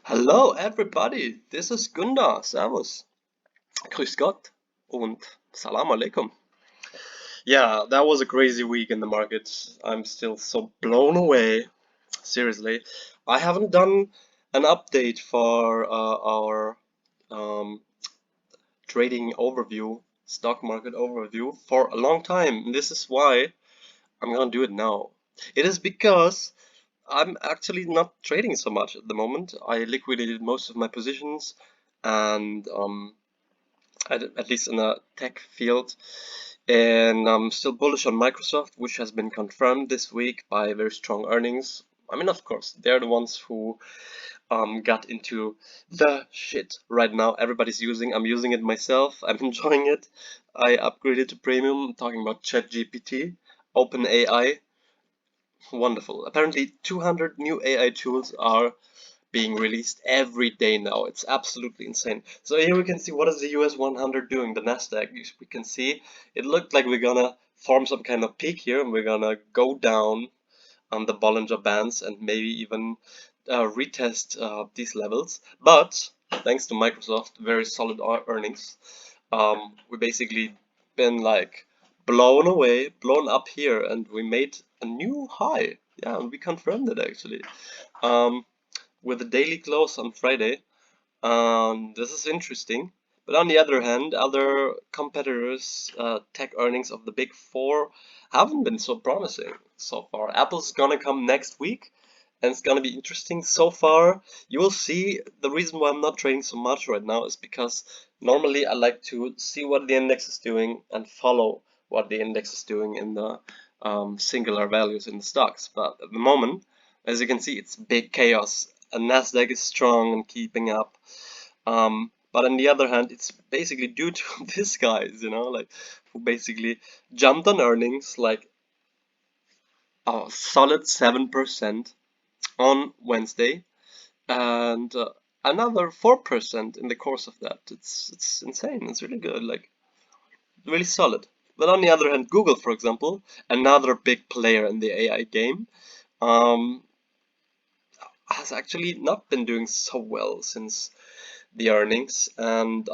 Hello everybody, this is Gunda, Servus, Grüß Gott und Salam Alaikum. Yeah, that was a crazy week in the markets. I'm still so blown away. Seriously, I haven't done an update for our um, trading overview, stock market overview for a long time. And this is why I'm gonna do it now. It is because I'm actually not trading so much at the moment. I liquidated most of my positions and at least in the tech field. And I'm still bullish on Microsoft, which has been confirmed this week by very strong earnings. I mean, of course, they're the ones who got into the shit right now. Everybody's using. I'm using it myself. I'm enjoying it. I upgraded to premium. I'm talking about ChatGPT, OpenAI. Wonderful. Apparently, 200 new AI tools are being released every day now. It's absolutely insane. So here we can see what is the US 100 doing, the Nasdaq. We can see it looked like we're gonna form some kind of peak here and we're gonna go down on the Bollinger Bands and maybe even retest these levels. But thanks to Microsoft, very solid earnings, we basically been like blown away, blown up here, and we made a new high. Yeah, and we confirmed it actually. Um, with a daily close on Friday. This is interesting. But on the other hand, other competitors' tech earnings of the big four haven't been so promising so far. Apple's gonna come next week, and it's gonna be interesting. So far, you will see the reason why I'm not trading so much right now is because normally I like to see what the index is doing and follow what the index is doing in the singular values in the stocks. But at the moment, as you can see, it's big chaos. And Nasdaq is strong and keeping up. But on the other hand, it's basically due to these guys, like who basically jumped on earnings like a solid 7% on Wednesday and another 4% in the course of that. It's insane. It's really good, like really solid. But on the other hand, Google, for example, another big player in the AI game, um, has actually not been doing so well since the earnings. And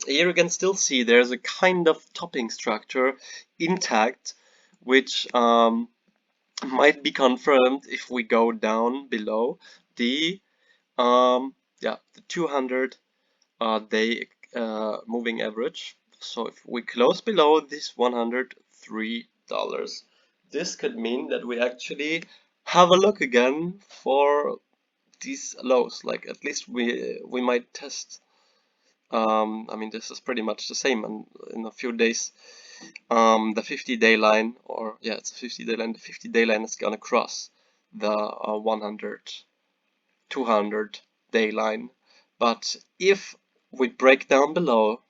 here you can still see there's a kind of topping structure intact, which might be confirmed if we go down below the the 200 day moving average. So if we close below this $103, this could mean that we actually have a look again for these lows. Like at least we might test. I mean, this is pretty much the same, and in a few days, the 50-day line, or yeah, it's a 50-day line. The 50-day line is gonna cross the 100, 200-day line. But if we break down below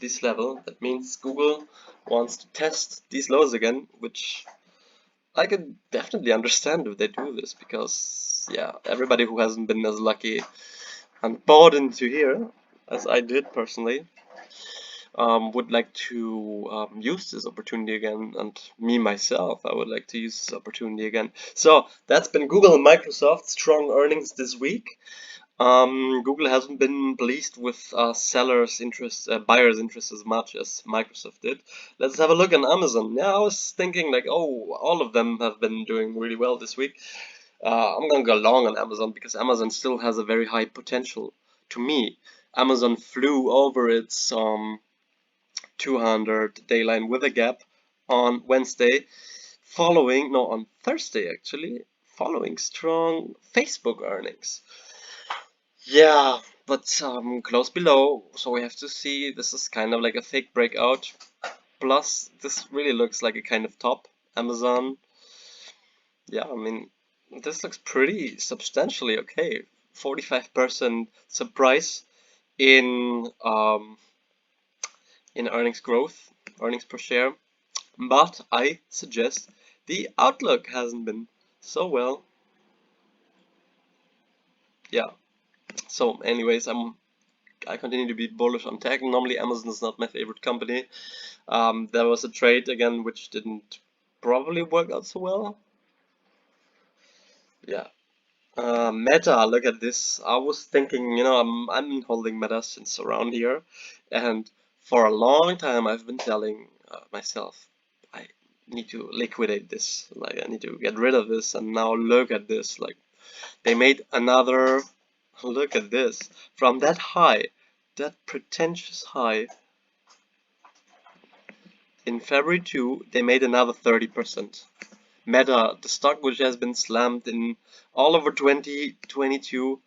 this level, that means Google wants to test these lows again, which I can definitely understand if they do this, because yeah, everybody who hasn't been as lucky and bought into here as I did personally would like to use this opportunity again, and me myself, I would like to use this opportunity again. So that's been Google and Microsoft strong earnings this week. Google hasn't been pleased with sellers' interest, buyers' interest as much as Microsoft did. Let's have a look on Amazon. Yeah, I was thinking like, oh, all of them have been doing really well this week. I'm gonna go long on Amazon because Amazon still has a very high potential. To me, Amazon flew over its 200-day line with a gap on Wednesday, on Thursday actually, following strong Facebook earnings. Yeah, but close below, so we have to see. This is kind of like a fake breakout. Plus, this really looks like a kind of top. Amazon, yeah, I mean, this looks pretty substantially okay. 45% surprise in earnings growth, earnings per share. But I suggest the outlook hasn't been so well. Yeah. So, anyways, I continue to be bullish on tech. Normally, Amazon is not my favorite company. There was a trade again which didn't probably work out so well. Yeah. Meta, look at this. I was thinking, I'm holding Meta since around here, and for a long time I've been telling myself I need to liquidate this, like I need to get rid of this, and now look at this, like they made another, look at this, from that high, that pretentious high in February 2, they made another 30%. Meta, the stock which has been slammed in all over 2022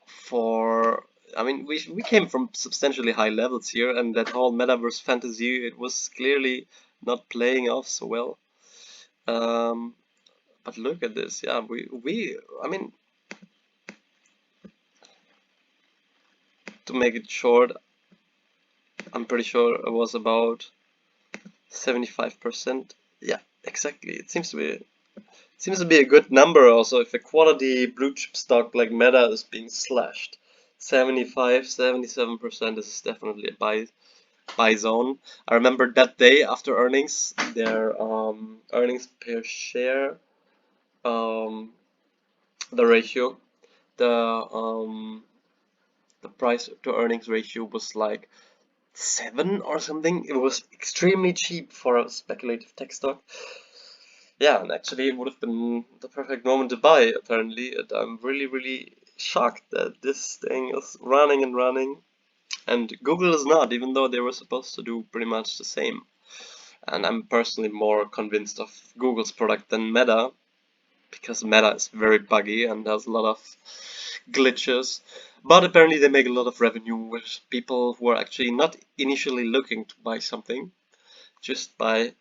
for, I mean, we came from substantially high levels here, and that whole metaverse fantasy, it was clearly not playing off so well. But look at this, yeah, I mean, to make it short, I'm pretty sure it was about 75%. Yeah, exactly. It seems to be a good number also if a quality blue chip stock like Meta is being slashed. 75, 77% is definitely a buy zone. I remember that day after earnings, their earnings per share, um, the ratio, the um, the price to earnings ratio was like 7 or something. It was extremely cheap for a speculative tech stock. Yeah, and actually it would have been the perfect moment to buy, apparently. And I'm really, really shocked that this thing is running and running, and Google is not, even though they were supposed to do pretty much the same. And I'm personally more convinced of Google's product than Meta, because Meta is very buggy and has a lot of glitches. But apparently they make a lot of revenue with people who are actually not initially looking to buy something, just by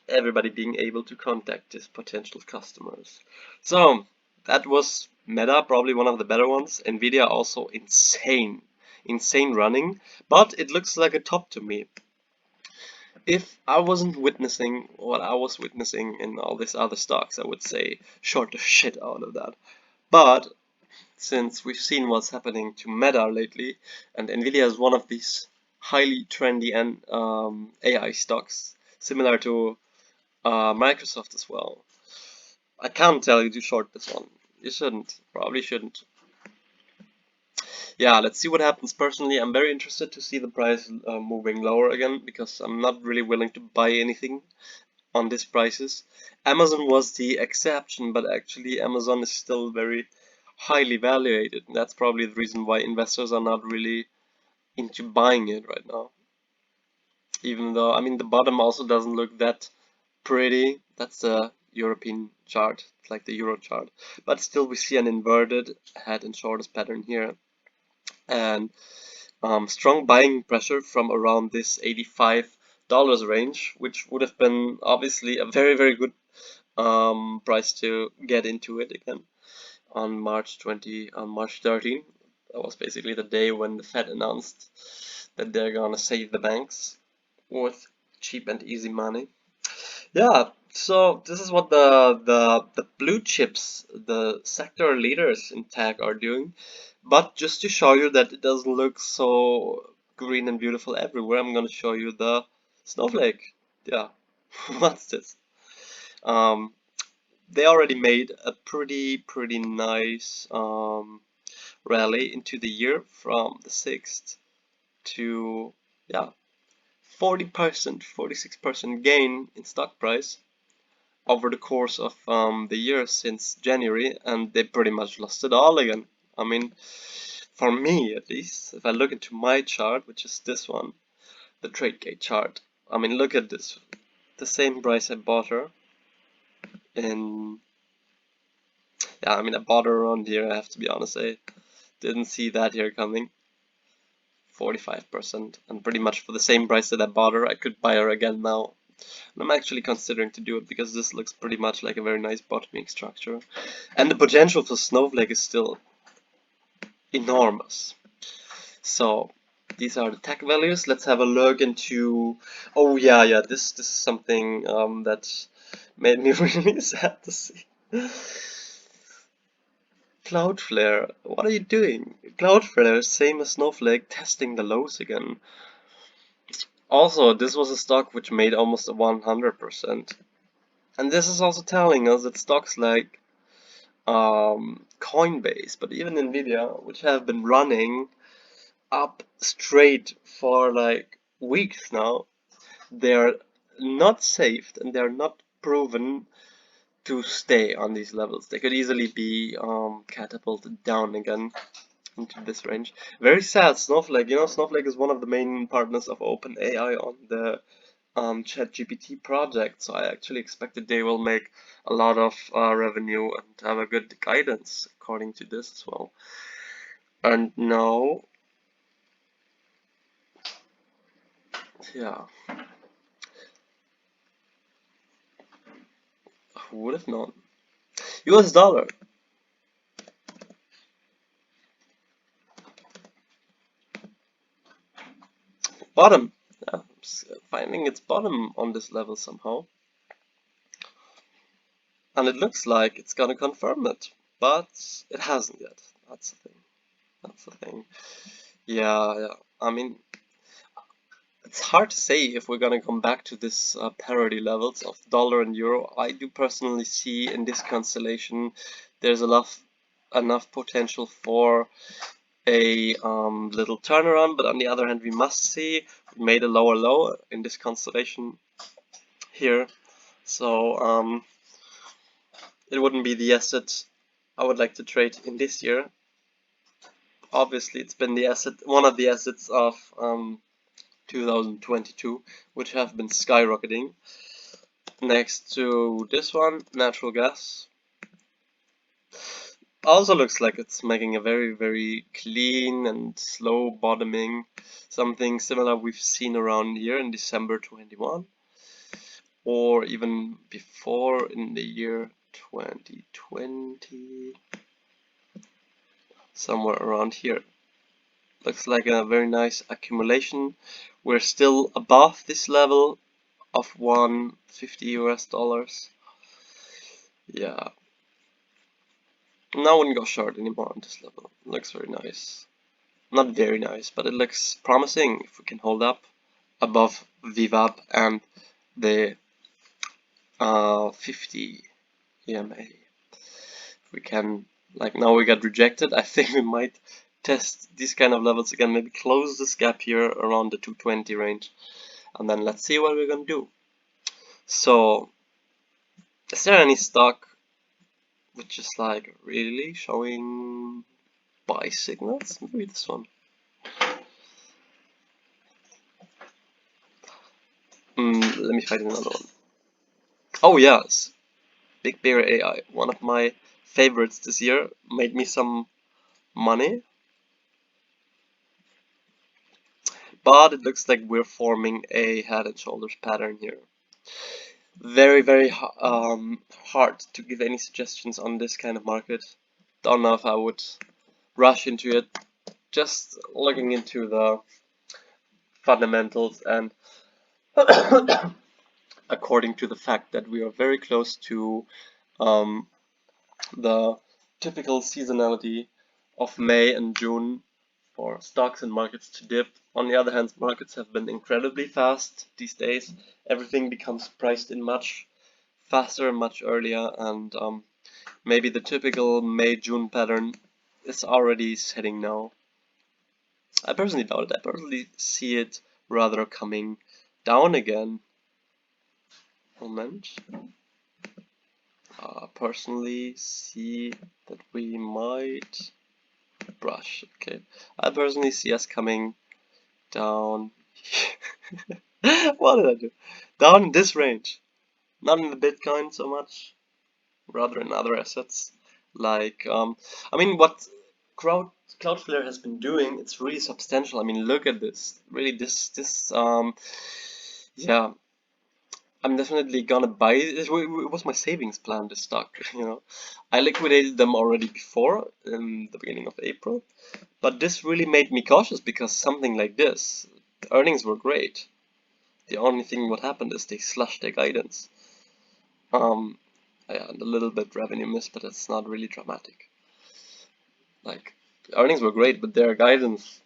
everybody being able to contact these potential customers. So that was Meta, probably one of the better ones. Nvidia also insane running, but it looks like a top to me. If I wasn't witnessing what I was witnessing in all these other stocks, I would say short the shit out of that. But since we've seen what's happening to Meta lately, and Nvidia is one of these highly trendy and AI stocks, similar to Microsoft as well. I can't tell you to short this one. You shouldn't. Probably shouldn't. Yeah, let's see what happens. Personally, I'm very interested to see the price moving lower again, because I'm not really willing to buy anything on these prices. Amazon was the exception, but actually Amazon is still very highly valuated. And that's probably the reason why investors are not really into buying it right now. Even though, I mean, the bottom also doesn't look that pretty. That's the European chart, it's like the Euro chart. But still we see an inverted head and shoulders pattern here. And strong buying pressure from around this $85 range, which would have been obviously a very, very good price to get into it again on March 13. That was basically the day when the Fed announced that they're gonna save the banks with cheap and easy money. Yeah, so this is what the blue chips, the sector leaders in tech are doing. But just to show you that it doesn't look so green and beautiful everywhere, I'm gonna show you the snowflake. Yeah, what's this? Um, they already made a pretty nice rally into the year from the 6th to, yeah, 40%, 46% gain in stock price over the course of the year since January, and they pretty much lost it all again. I mean, for me at least, if I look into my chart, which is this one, the TradeGate chart, I mean, look at this. The same price I bought her in, yeah, I mean, I bought her around here, I have to be honest, I didn't see that here coming. 45%, and pretty much for the same price that I bought her, I could buy her again now. And I'm actually considering to do it because this looks pretty much like a very nice bottoming structure. And the potential for Snowflake is still enormous. So these are the tech values. Let's have a look into, oh yeah, this is something that made me really sad to see. Cloudflare, what are you doing? Cloudflare, same as Snowflake, testing the lows again. Also, this was a stock which made almost 100%. And this is also telling us that stocks like Coinbase, but even Nvidia, which have been running up straight for like weeks now, they're not saved and they're not proven to stay on these levels. They could easily be catapulted down again into this range. Very sad, Snowflake. You know, Snowflake is one of the main partners of OpenAI on the ChatGPT project, so I actually expected they will make a lot of revenue and have a good guidance according to this as well. And now, yeah, who would have known? US dollar, bottom. Yeah, finding its bottom on this level somehow. And it looks like it's gonna confirm it, but it hasn't yet. That's the thing. That's the thing. Yeah. I mean, it's hard to say if we're gonna come back to this parity levels of dollar and euro. I do personally see in this constellation there's enough potential for a little turnaround, but on the other hand, we must see we made a lower low in this constellation here, so it wouldn't be the asset I would like to trade in this year. Obviously, it's been the asset, one of the assets of 2022, which have been skyrocketing. Next to this one, natural gas. Also looks like it's making a very clean and slow bottoming. Something similar we've seen around here in December 21, or even before in the year 2020. Somewhere around here. Looks like a very nice accumulation. We're still above this level of 150 US dollars. Yeah. Now I wouldn't go short anymore on this level. It looks very nice. Not very nice, but it looks promising if we can hold up above VWAP and the 50 EMA. If we can, like now we got rejected, I think we might test these kind of levels again, maybe close this gap here around the 220 range, and then let's see what we're gonna do. So, is there any stock which is like really showing buy signals? Maybe this one. Let me find another one. Oh yes, Big Bear AI, one of my favorites this year, made me some money. But it looks like we're forming a head and shoulders pattern here. Very hard to give any suggestions on this kind of market. Don't know if I would rush into it. Just looking into the fundamentals and according to the fact that we are very close to the typical seasonality of May and June for stocks and markets to dip. On the other hand, markets have been incredibly fast these days. Everything becomes priced in much faster and much earlier, and maybe the typical May-June pattern is already setting now. I personally doubt it. I personally see it rather coming down again. Moment. Personally see that we might brush. Okay, I personally see us coming down. What did I do? Down in this range. Not in the Bitcoin so much, rather in other assets. Like, I mean, what Cloudflare has been doing, it's really substantial. I mean, look at this. Really, yeah. I'm definitely gonna buy it. It was my savings plan, this stock, you know. I liquidated them already before, in the beginning of April. But this really made me cautious because something like this, the earnings were great. The only thing what happened is they slashed their guidance. Yeah, and a little bit revenue miss, but it's not really dramatic. Like, the earnings were great, but their guidance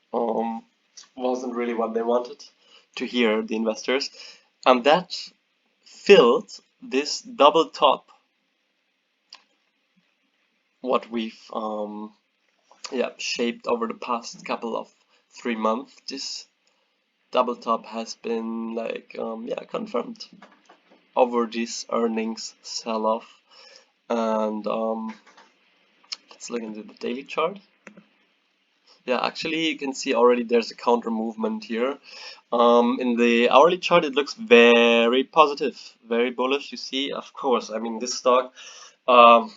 wasn't really what they wanted to hear, the investors. And that filled this double top what we've shaped over the past couple of 3 months. This double top has been like confirmed over this earnings sell-off. And let's look into the daily chart. Yeah, actually you can see already there's a counter movement here. In the hourly chart it looks very positive, very bullish. You see, of course, I mean this stock, um,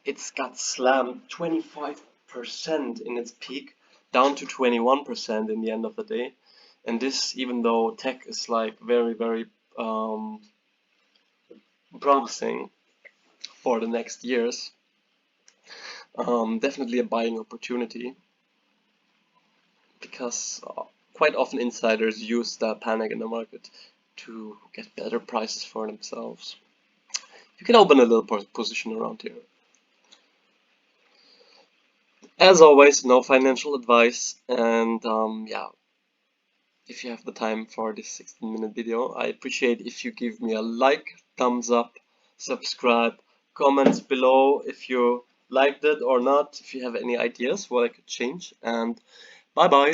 it's got slammed 25% in its peak, down to 21% in the end of the day. And this, even though tech is like very um, promising for the next years, definitely a buying opportunity, because quite often insiders use the panic in the market to get better prices for themselves. You can open a little position around here. As always, no financial advice, and if you have the time for this 16-minute video, I appreciate if you give me a like, thumbs up, subscribe, comments below if you liked it or not, if you have any ideas what I could change, and bye bye.